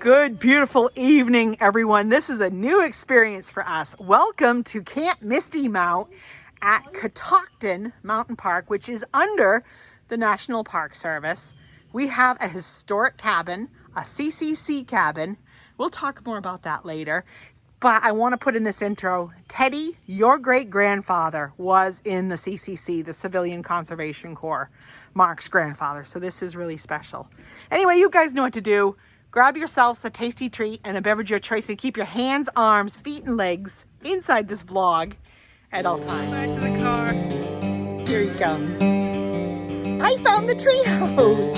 Good, beautiful evening, everyone. This is a new experience for us. Welcome to Camp Misty Mount at Catoctin Mountain Park, which is under the National Park Service. We have a historic cabin, a CCC cabin. We'll talk more about that later. But I want to put in this intro, Teddy, your great-grandfather was in the CCC, the Civilian Conservation Corps, Mark's grandfather. So this is really special. Anyway, you guys know what to do. Grab yourselves a tasty treat and a beverage of your choice and keep your hands, arms, feet, and legs inside this vlog at all times. Back to the car. Here he comes. I found the treehouse.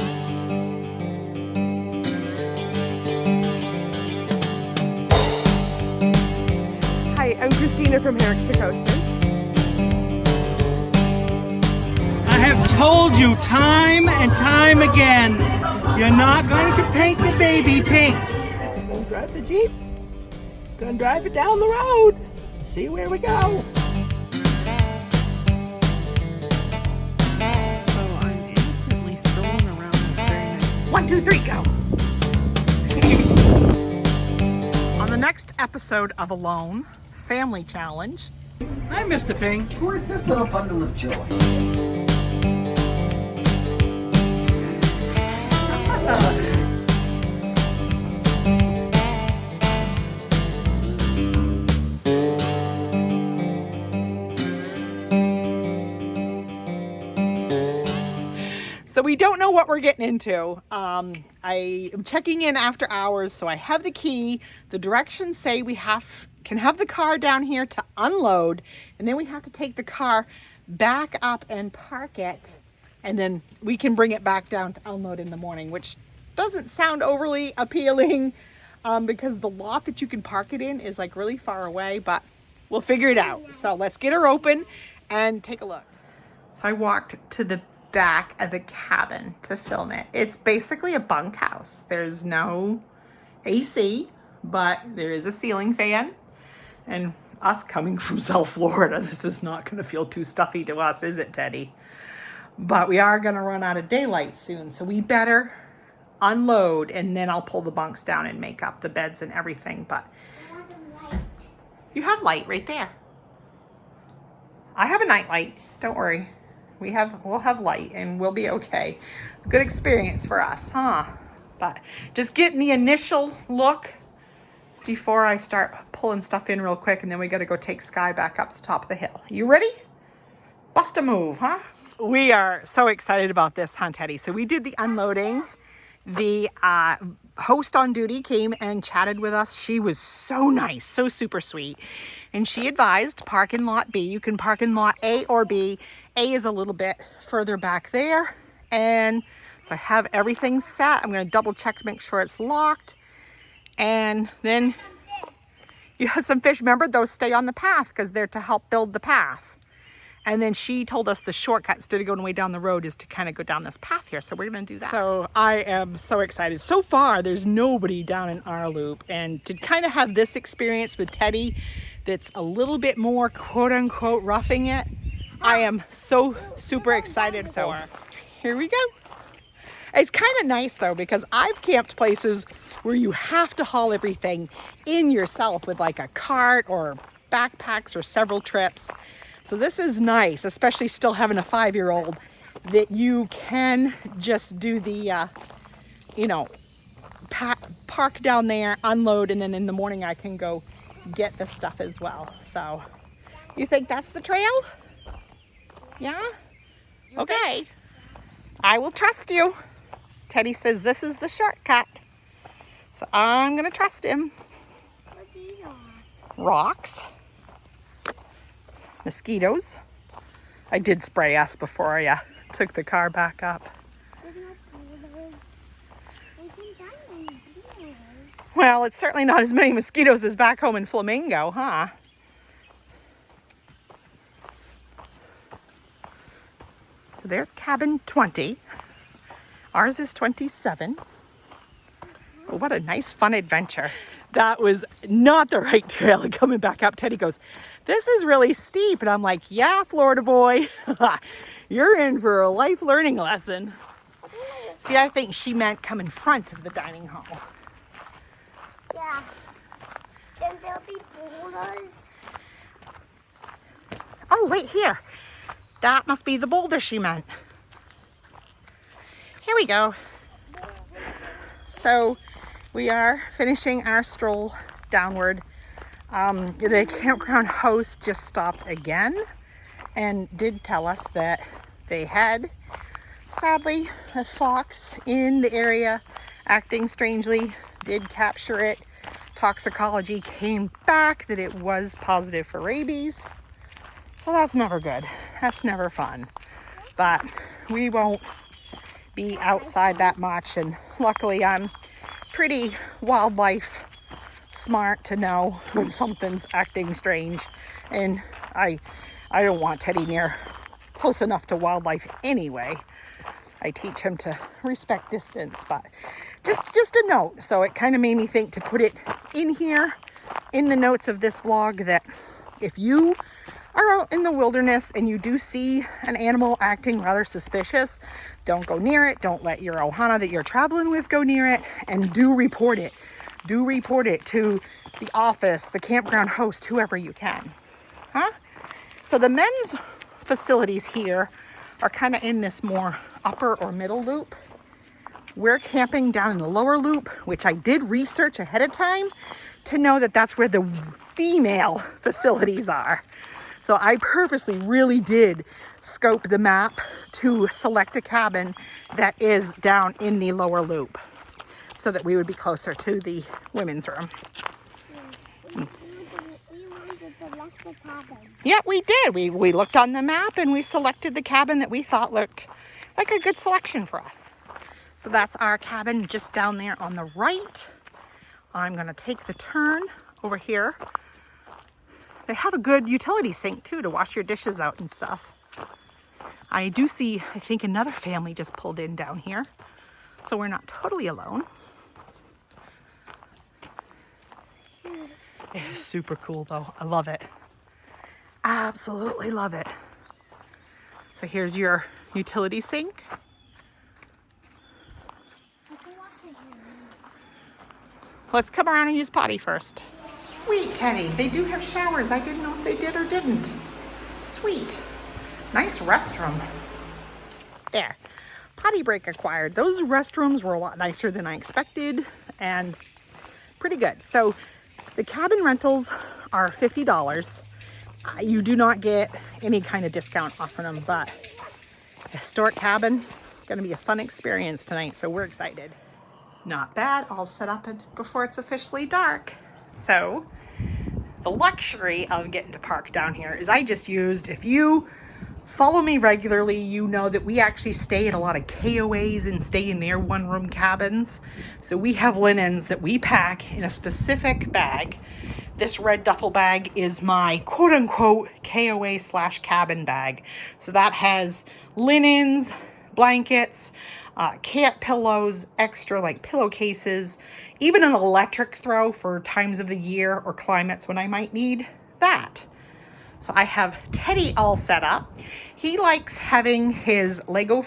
Hi, I'm Christina from Hammocks to Coasters. I have told you time and time again, you're not going to paint the baby pink. Gonna drive the Jeep. Gonna drive it down the road. See where we go. So I'm innocently strolling around this very nice 1, 2, 3, go. On the next episode of Alone Family Challenge. Hi, Mr. Pink. Who is this little bundle of joy? So we don't know what we're getting into. I am checking in after hours, so I have the key. The directions say we can have the car down here to unload, and then we have to take the car back up and park it, and then we can bring it back down to unload in the morning, which doesn't sound overly appealing because the lot that you can park it in is like really far away, but we'll figure it out. So let's get her open and take a look. So I walked to the back of the cabin to film it. It's basically a bunkhouse. There's no AC, but there is a ceiling fan. And us coming from South Florida, this is not going to feel too stuffy to us, is it, Teddy? But we are going to run out of daylight soon, so we better unload, and then I'll pull the bunks down and make up the beds and everything. But you have light right there. I have a night light. Don't worry. We'll have light and we'll be okay. It's a good experience for us, huh? But just getting the initial look before I start pulling stuff in real quick, and then we got to go take Sky back up the top of the hill. You ready? Bust a move, huh? We are so excited about this, huh, Teddy? So we did the unloading. The host on duty came and chatted with us. She was so nice, so super sweet. And she advised park in lot B. You can park in lot A or B. A is a little bit further back there. And so I have everything set. I'm going to double check to make sure it's locked. And then you have some fish. Remember, those stay on the path because they're to help build the path. And then she told us the shortcut, instead of going way down the road, is to kind of go down this path here. So we're going to do that. So I am so excited. So far, there's nobody down in our loop. And to kind of have this experience with Teddy that's a little bit more, quote unquote, roughing it, I am so super excited for. Here we go. It's kind of nice, though, because I've camped places where you have to haul everything in yourself with like a cart or backpacks or several trips. So this is nice, especially still having a 5-year-old, that you can just do the, park down there, unload, and then in the morning I can go get the stuff as well. So you think that's the trail? Yeah? Okay. I will trust you. Teddy says this is the shortcut. So I'm going to trust him. What are these Rocks. Mosquitoes. I did spray us before I took the car back up. Well, it's certainly not as many mosquitoes as back home in Flamingo, huh? So there's cabin 20. Ours is 27. Oh, what a nice, fun adventure. That was not the right trail. Coming back up, Teddy goes, this is really steep. And I'm like, yeah, Florida boy, you're in for a life learning lesson. See, I think she meant come in front of the dining hall. Yeah. Then there'll be boulders. Oh, wait here. That must be the boulder she meant. Here we go. So we are finishing our stroll downward. The campground host just stopped again and did tell us that they had, sadly, a fox in the area acting strangely, did capture it. Toxicology came back that it was positive for rabies. So that's never good. That's never fun. But we won't be outside that much, and luckily I'm pretty wildlife smart to know when something's acting strange, and I don't want Teddy near close enough to wildlife anyway. I teach him to respect distance, but just a note. So it kind of made me think to put it in here in the notes of this vlog that if you are out in the wilderness and you do see an animal acting rather suspicious, don't go near it. Don't let your Ohana that you're traveling with go near it, and do report it. Do report it to the office, the campground host, whoever you can. Huh? So the men's facilities here are kind of in this more upper or middle loop. We're camping down in the lower loop, which I did research ahead of time to know that that's where the female facilities are. So I purposely really did scope the map to select a cabin that is down in the lower loop so that we would be closer to the women's room. We wanted to select the cabin. Yeah, we did. We looked on the map and we selected the cabin that we thought looked like a good selection for us. So that's our cabin just down there on the right. I'm going to take the turn over here. They have a good utility sink too to wash your dishes out and stuff. I do see, I think another family just pulled in down here. So we're not totally alone. It is super cool though. I love it. Absolutely love it. So here's your utility sink. Let's come around and use potty first. Sweet, Teddy. They do have showers. I didn't know if they did or didn't. Sweet. Nice restroom. There. Potty break acquired. Those restrooms were a lot nicer than I expected and pretty good. So the cabin rentals are $50. You do not get any kind of discount off of them, but historic cabin, going to be a fun experience tonight, so we're excited. Not bad, all set up before it's officially dark. So the luxury of getting to park down here is I just used, if you follow me regularly, you know that we actually stay at a lot of KOAs and stay in their one-room cabins. So we have linens that we pack in a specific bag. This red duffel bag is my quote-unquote KOA/cabin bag. So that has linens, blankets, camp pillows, extra like pillowcases, even an electric throw for times of the year or climates when I might need that. So I have Teddy all set up. He likes having his Lego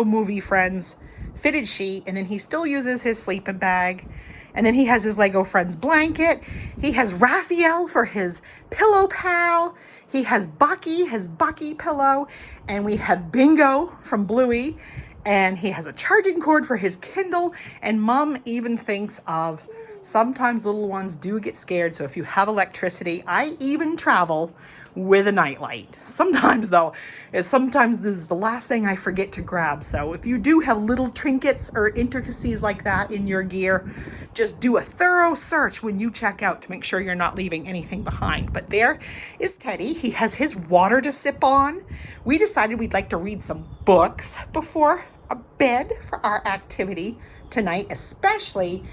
movie friends fitted sheet, and then he still uses his sleeping bag. And then he has his Lego Friends blanket. He has Raphael for his pillow pal. He has Bucky, his Bucky pillow. And we have Bingo from Bluey. And he has a charging cord for his Kindle. And Mom even thinks of sometimes little ones do get scared. So if you have electricity, I even travel with a nightlight. Sometimes this is the last thing I forget to grab. So if you do have little trinkets or intricacies like that in your gear, just do a thorough search when you check out to make sure you're not leaving anything behind. But there is Teddy. He has his water to sip on. We decided we'd like to read some books before a bed for our activity tonight, especially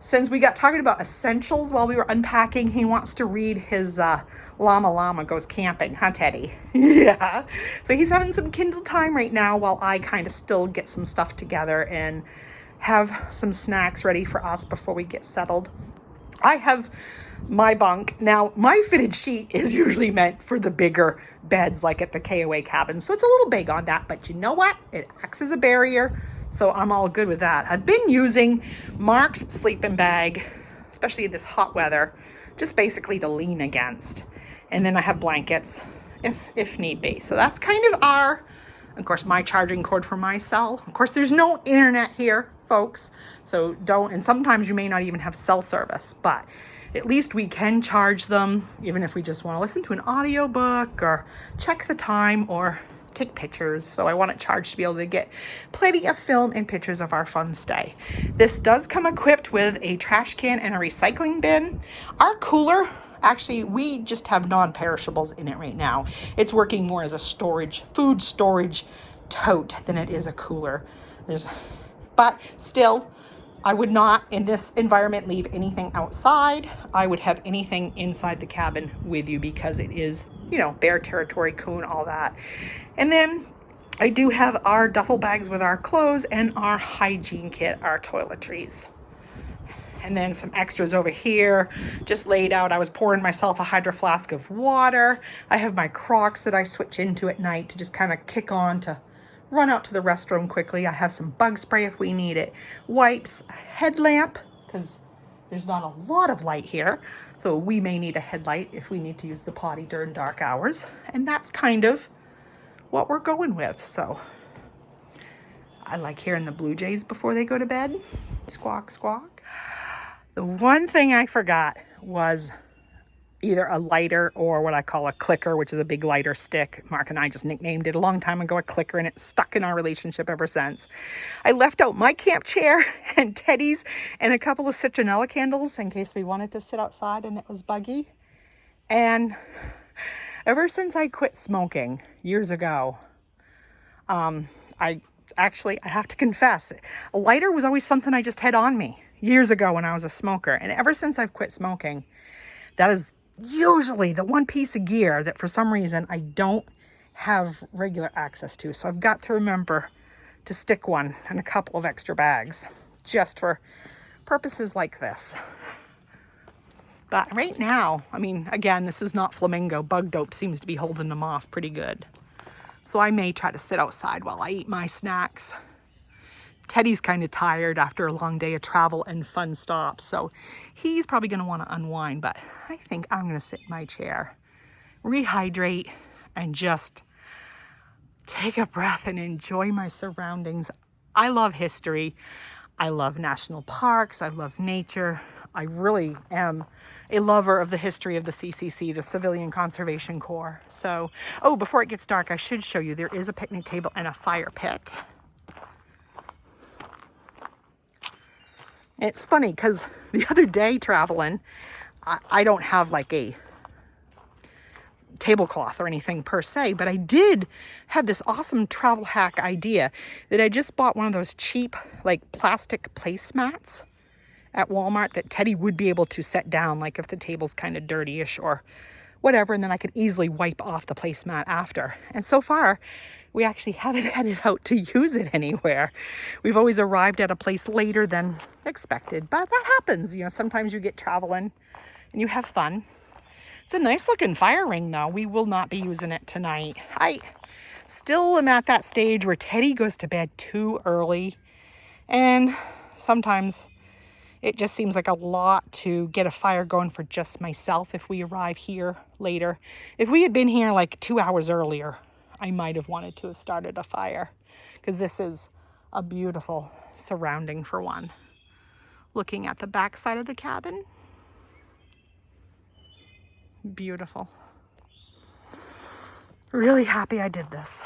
since we got talking about essentials while we were unpacking. He wants to read his Llama Goes Camping, huh, Teddy? Yeah. So he's having some Kindle time right now while I kind of still get some stuff together and have some snacks ready for us before we get settled. I have my bunk. Now, my fitted sheet is usually meant for the bigger beds like at the KOA cabin. So it's a little big on that, but you know what? It acts as a barrier. So I'm all good with that. I've been using Mark's sleeping bag especially this hot weather, just basically to lean against. And then I have blankets if need be. So that's kind of of course, my charging cord for my cell. Of course, there's no internet here, folks. So and sometimes you may not even have cell service, but at least we can charge them, even if we just want to listen to an audiobook or check the time or take pictures. So I want it charged to be able to get plenty of film and pictures of our fun stay. This does come equipped with a trash can and a recycling bin. Our cooler, actually, we just have non-perishables in it right now. It's working more as a food storage tote than it is a cooler. But still, I would not, in this environment, leave anything outside. I would have anything inside the cabin with you because it is, bear territory, coon, all that. And then I do have our duffel bags with our clothes and our hygiene kit, our toiletries. And then some extras over here, just laid out. I was pouring myself a hydro flask of water. I have my Crocs that I switch into at night to just kind of kick on to run out to the restroom quickly. I have some bug spray if we need it. Wipes, a headlamp, because there's not a lot of light here. So we may need a headlight if we need to use the potty during dark hours. And that's kind of what we're going with. So I like hearing the blue jays before they go to bed. Squawk, squawk. The one thing I forgot was either a lighter or what I call a clicker, which is a big lighter stick. Mark and I just nicknamed it a long time ago a clicker, and it's stuck in our relationship ever since. I left out my camp chair and Teddy's and a couple of citronella candles in case we wanted to sit outside and it was buggy. And ever since I quit smoking years ago, I have to confess, a lighter was always something I just had on me years ago when I was a smoker. And ever since I've quit smoking, that is usually the one piece of gear that for some reason I don't have regular access to. So I've got to remember to stick one in a couple of extra bags just for purposes like this. But right now, I mean, again, this is not flamingo. Bug dope seems to be holding them off pretty good. So I may try to sit outside while I eat my snacks. Teddy's kind of tired after a long day of travel and fun stops, so he's probably going to want to unwind, but I think I'm going to sit in my chair, rehydrate, and just take a breath and enjoy my surroundings. I love history. I love national parks. I love nature. I really am a lover of the history of the CCC, the Civilian Conservation Corps. So, before it gets dark, I should show you there is a picnic table and a fire pit. It's funny because the other day traveling, I don't have like a tablecloth or anything per se, but I did have this awesome travel hack idea that I just bought one of those cheap like plastic placemats at Walmart that Teddy would be able to set down, like if the table's kind of dirty-ish or whatever, and then I could easily wipe off the placemat after. And so far, we actually haven't had it out to use it anywhere. We've always arrived at a place later than expected, but that happens. Sometimes you get traveling and you have fun. It's a nice looking fire ring though. We will not be using it tonight. I still am at that stage where Teddy goes to bed too early, and sometimes it just seems like a lot to get a fire going for just myself if we arrive here later. If we had been here like 2 hours earlier, I might have wanted to have started a fire, because this is a beautiful surrounding for one. Looking at the back side of the cabin. Beautiful. Really happy I did this.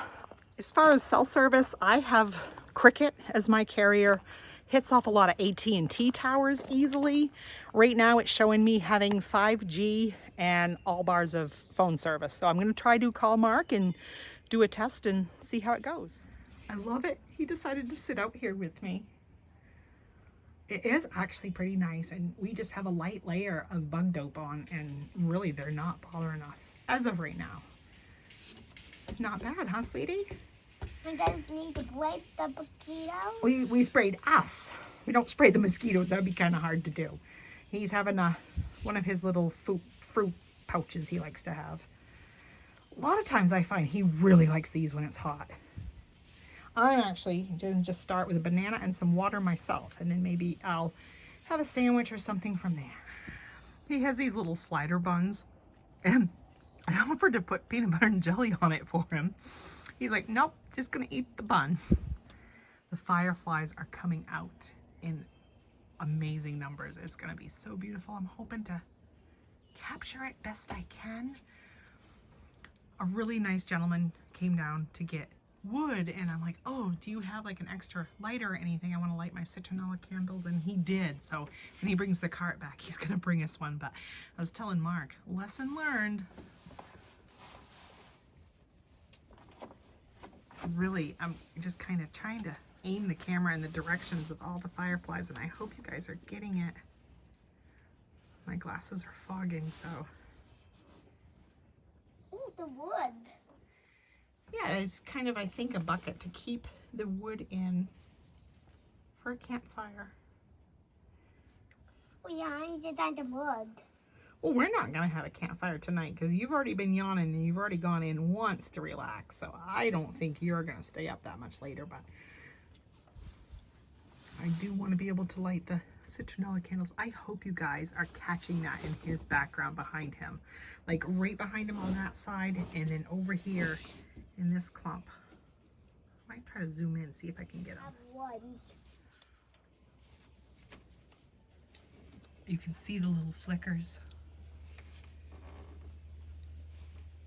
As far as cell service, I have Cricket as my carrier. Hits off a lot of AT&T towers easily. Right now it's showing me having 5G and all bars of phone service. So I'm going to try to call Mark and do a test and see how it goes. I love it. He decided to sit out here with me. It is actually pretty nice, and we just have a light layer of bug dope on, and really they're not bothering us as of right now. Not bad, huh, sweetie? We don't need to wipe the mosquitoes. We sprayed us. We don't spray the mosquitoes. That would be kind of hard to do. He's having one of his little fruit pouches he likes to have. A lot of times I find he really likes these when it's hot. I'm actually going to just start with a banana and some water myself, and then maybe I'll have a sandwich or something from there. He has these little slider buns, and I offered to put peanut butter and jelly on it for him. He's like, nope, just gonna eat the bun. The fireflies are coming out in amazing numbers. It's gonna be so beautiful. I'm hoping to capture it best I can. A really nice gentleman came down to get wood, and I'm like, oh, do you have like an extra lighter or anything? I want to light my citronella candles, and he did. So when he brings the cart back, he's gonna bring us one. But I was telling Mark, lesson learned. Really, I'm just kind of trying to aim the camera in the directions of all the fireflies, and I hope you guys are getting it. My glasses are fogging, so. Oh, the wood. Yeah, it's kind of, I think, a bucket to keep the wood in for a campfire. Oh yeah, I need to find the wood. Well, we're not going to have a campfire tonight because you've already been yawning and you've already gone in once to relax. So I don't think you're going to stay up that much later, but I do want to be able to light the citronella candles. I hope you guys are catching that in his background behind him. Like right behind him on that side, and then over here in this clump. I might try to zoom in, see if I can get him. One. You can see the little flickers.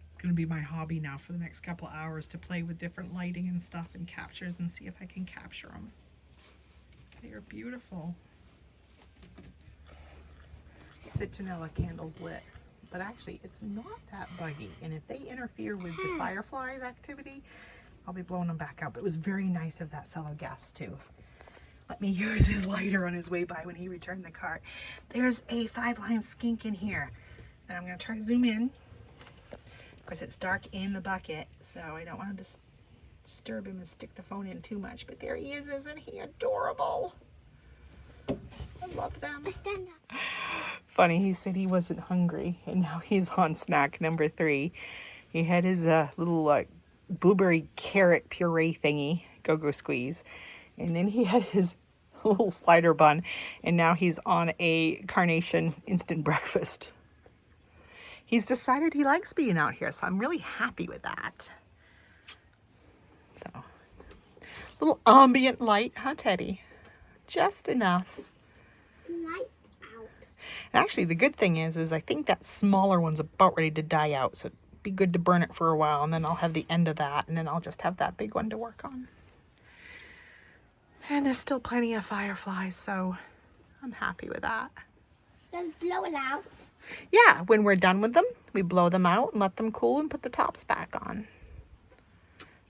It's going to be my hobby now for the next couple hours to play with different lighting and stuff and captures and see if I can capture them. They are beautiful. Citronella candles lit. But actually, it's not that buggy. And if they interfere with the fireflies activity, I'll be blowing them back out. But it was very nice of that fellow guest to let me use his lighter on his way by when he returned the cart. There's a 5-line skink in here. And I'm going to try to zoom in. Of course, it's dark in the bucket, so I don't want to disturb him and stick the phone in too much. But there he is. Isn't he adorable? I love them. Stand up. Funny, he said he wasn't hungry, and now he's on snack number 3. He had his little blueberry carrot puree thingy, go-go squeeze, and then he had his little slider bun, and now he's on a carnation instant breakfast. He's decided he likes being out here, so I'm really happy with that. So, little ambient light, huh, Teddy? Just enough. Light out. And actually, the good thing is I think that smaller one's about ready to die out, so it'd be good to burn it for a while, and then I'll have the end of that, and then I'll just have that big one to work on. And there's still plenty of fireflies, so I'm happy with that. Just blow it out. Yeah, when we're done with them, we blow them out and let them cool and put the tops back on.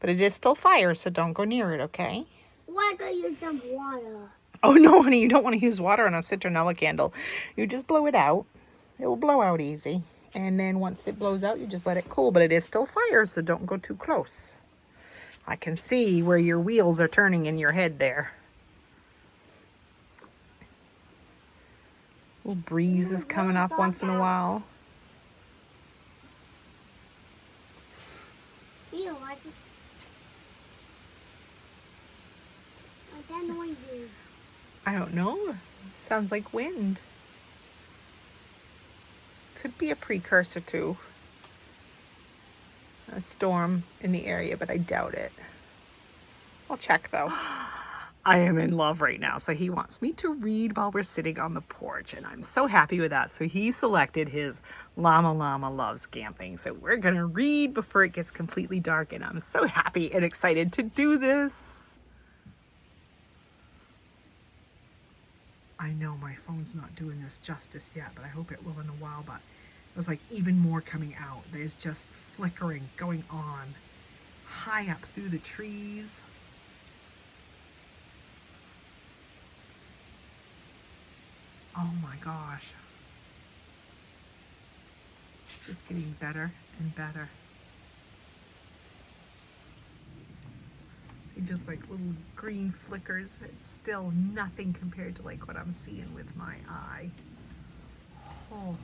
But it is still fire, so don't go near it, okay? Why don't you use some water? Oh no, honey, you don't want to use water on a citronella candle. You just blow it out. It will blow out easy. And then once it blows out, you just let it cool. But it is still fire, so don't go too close. I can see where your wheels are turning in your head there. Little breeze is coming up once in a while. You like it? What that noise is? I don't know. Sounds like wind. Could be a precursor to a storm in the area, but I doubt it. I'll check though. I am in love right now. So he wants me to read while we're sitting on the porch, and I'm so happy with that. So he selected his Llama Loves Camping. So we're going to read before it gets completely dark, and I'm so happy and excited to do this. I know my phone's not doing this justice yet, but I hope it will in a while. But there's like even more coming out. There's just flickering going on high up through the trees. Oh my gosh. It's just getting better and better. Just like little green flickers. It's still nothing compared to like what I'm seeing with my eye. Oh,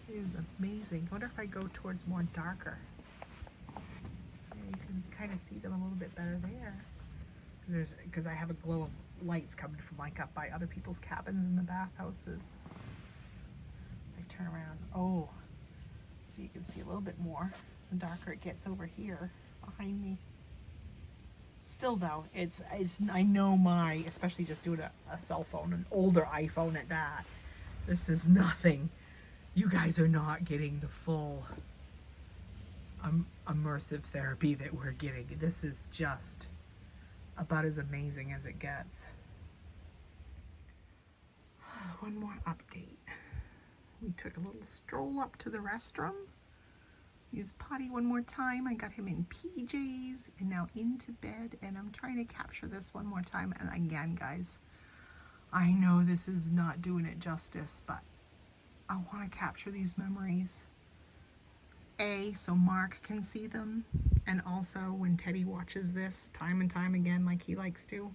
it is amazing. I wonder if I go towards more darker. Yeah, you can kind of see them a little bit better there. Because I have a glow of lights coming from like up by other people's cabins in the bathhouses. I turn around. Oh, so you can see a little bit more. The darker it gets over here behind me. Still though, it's I know my, especially just doing a cell phone, an older iPhone at that. This is nothing. You guys are not getting the full immersive therapy that we're getting. This is just about as amazing as it gets. One more update. We took a little stroll up to the restroom. Used potty one more time. I got him in PJs and now into bed, and I'm trying to capture this one more time. And again, guys, I know this is not doing it justice, but I want to capture these memories. So Mark can see them, and also when Teddy watches this time and time again like he likes to,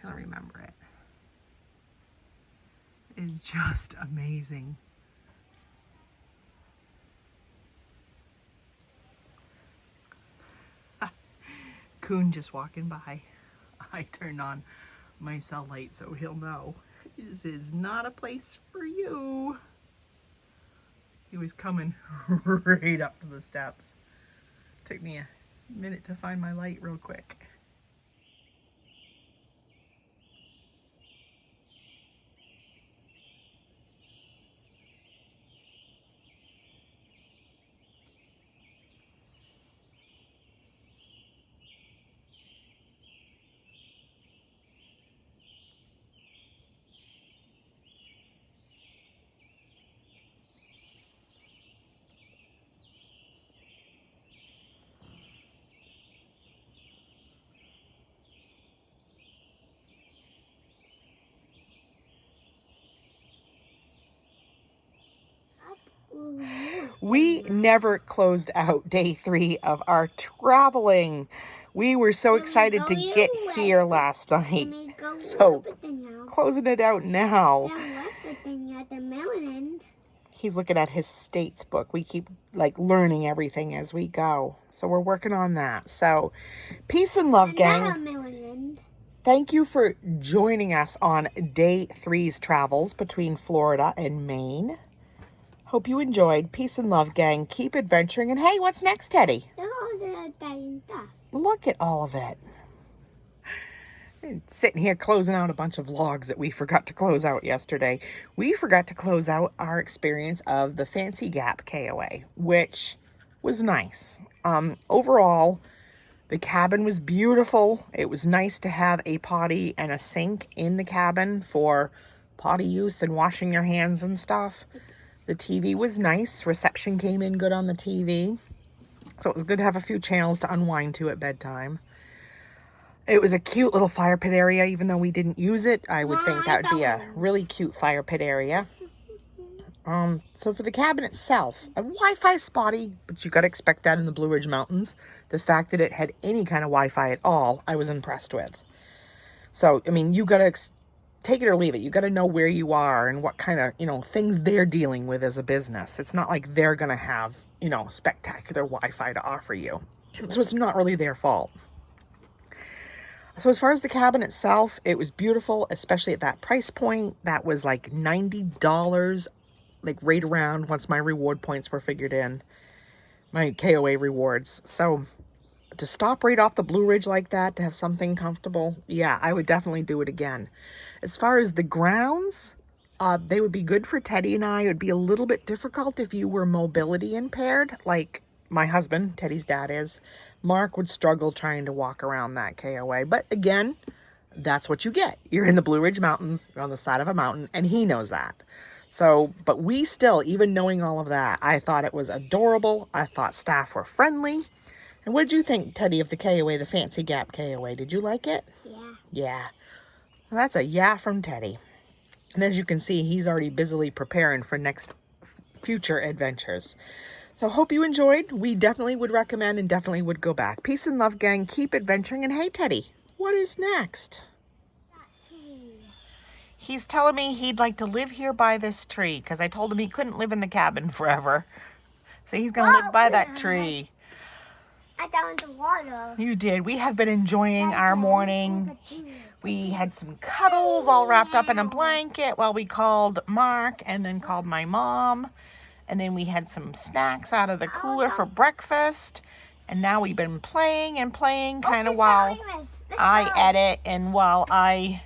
he'll remember it. It's just amazing. Coon just walking by. I turned on my cell light so he'll know this is not a place for you. He was coming right up to the steps. Took me a minute to find my light real quick. We never closed out day 3 of our traveling. We were so excited to get here last night. So, closing it out now. He's looking at his states book. We keep like learning everything as we go. So we're working on that. So, peace and love, gang. Thank you for joining us on day 3's travels between Florida and Maine. Hope you enjoyed. Peace and love, gang. Keep adventuring. And hey, what's next, Teddy? Look at all of it. Sitting here closing out a bunch of vlogs that we forgot to close out yesterday. We forgot to close out our experience of the Fancy Gap KOA, which was nice. Overall, the cabin was beautiful. It was nice to have a potty and a sink in the cabin for potty use and washing your hands and stuff. The TV was nice. Reception came in good on the TV. So it was good to have a few channels to unwind to at bedtime. It was a cute little fire pit area, even though we didn't use it. I would think that would be a really cute fire pit area. So for the cabin itself, Wi-Fi spotty, but you got to expect that in the Blue Ridge Mountains. The fact that it had any kind of Wi-Fi at all, I was impressed with. So, I mean, you got to take it or leave it. You got to know where you are and what kind of, things they're dealing with as a business. It's not like they're going to have, spectacular Wi-Fi to offer you. So it's not really their fault. So as far as the cabin itself, it was beautiful, especially at that price point. That was like $90, like right around once my reward points were figured in. My KOA rewards. So to stop right off the Blue Ridge like that, to have something comfortable, yeah, I would definitely do it again. As far as the grounds, they would be good for Teddy and I. It would be a little bit difficult if you were mobility impaired, like my husband, Teddy's dad, is. Mark would struggle trying to walk around that KOA. But again, that's what you get. You're in the Blue Ridge Mountains, you're on the side of a mountain, and he knows that. So, but we still, even knowing all of that, I thought it was adorable. I thought staff were friendly. And what did you think, Teddy, of the KOA, the Fancy Gap KOA? Did you like it? Yeah. Yeah. Well, that's a yeah from Teddy. And as you can see, he's already busily preparing for future adventures. So hope you enjoyed. We definitely would recommend and definitely would go back. Peace and love, gang. Keep adventuring. And hey, Teddy, what is next? He's telling me he'd like to live here by this tree because I told him he couldn't live in the cabin forever. So he's going to live by that tree. I down in the water. You did. We have been enjoying our morning. We had some cuddles all wrapped up in a blanket while we called Mark and then called my mom. And then we had some snacks out of the cooler for breakfast. And now we've been playing and playing kind of while I edit and while I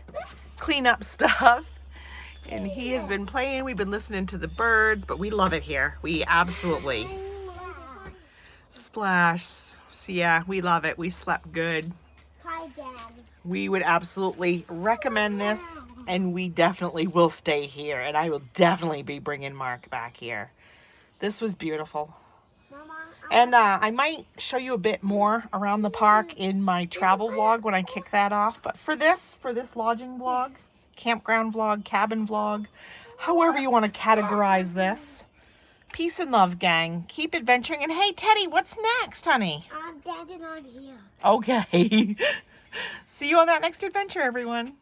clean up stuff. And he has been playing. We've been listening to the birds, but we love it here. We absolutely splash. So yeah, we love it. We slept good. Hi, Dad. We would absolutely recommend this, and we definitely will stay here. And I will definitely be bringing Mark back here. This was beautiful. Mama, And I might show you a bit more around the park in my travel vlog when I kick that off. But for this lodging vlog, campground vlog, cabin vlog, however you want to categorize this, peace and love, gang. Keep adventuring. And hey, Teddy, what's next, honey? Dad's not here. Okay. See you on that next adventure, everyone.